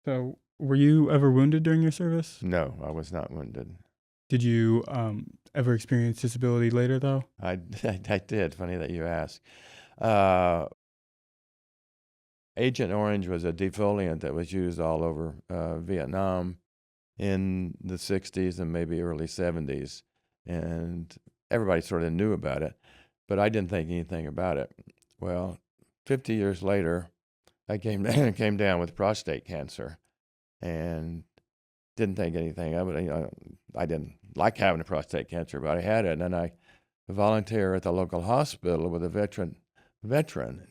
So, were you ever wounded during your service? No, I was not wounded. Did you ever experience disability later, though? I did. Funny that you ask. Uh, Agent Orange was a defoliant that was used all over Vietnam in the 60s and maybe early 70s. And everybody sort of knew about it, but I didn't think anything about it. Well, 50 years later, I came down with prostate cancer and didn't think anything of it. I didn't like having a prostate cancer, but I had it. And I volunteer at the local hospital with a veteran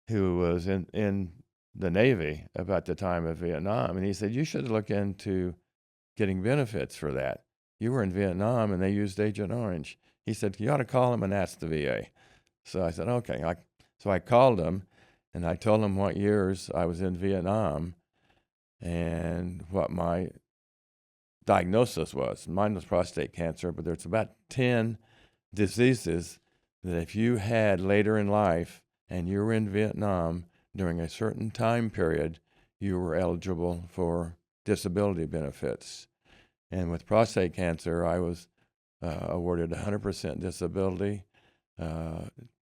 who was in the Navy about the time of Vietnam. And he said, you should look into getting benefits for that. You were in Vietnam and they used Agent Orange. He said, you ought to call them and ask the VA. So I said, okay. So I called them and I told them what years I was in Vietnam and what my diagnosis was. Mine was prostate cancer, but there's about 10 diseases that if you had later in life and you were in Vietnam during a certain time period, you were eligible for disability benefits. And with prostate cancer, I was awarded 100% disability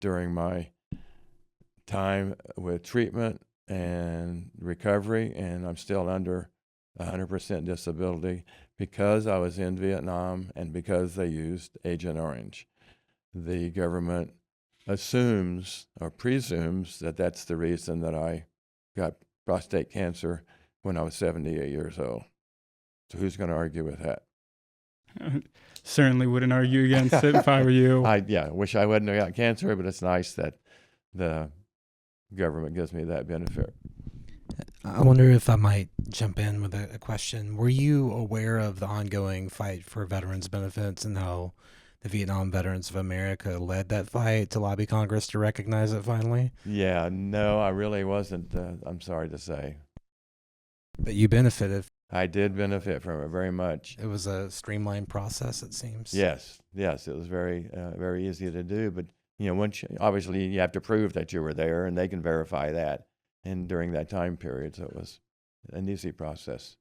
during my time with treatment and recovery, and I'm still under 100% disability because I was in Vietnam and because they used Agent Orange. The government assumes or presumes that that's the reason that I got prostate cancer when I was 78 years old. So who's going to argue with that? Certainly wouldn't argue against it if I were you. I wish I wouldn't have got cancer, but it's nice that the government gives me that benefit. I wonder if I might jump in with a question. Were you aware of the ongoing fight for veterans benefits and how the Vietnam Veterans of America led that fight to lobby Congress to recognize it finally? Yeah, no, I really wasn't. I'm sorry to say. But you benefited. I did benefit from it very much. It was a streamlined process, it seems. Yes, it was very easy to do. But obviously you have to prove that you were there, and they can verify that. And during that time period, so it was an easy process.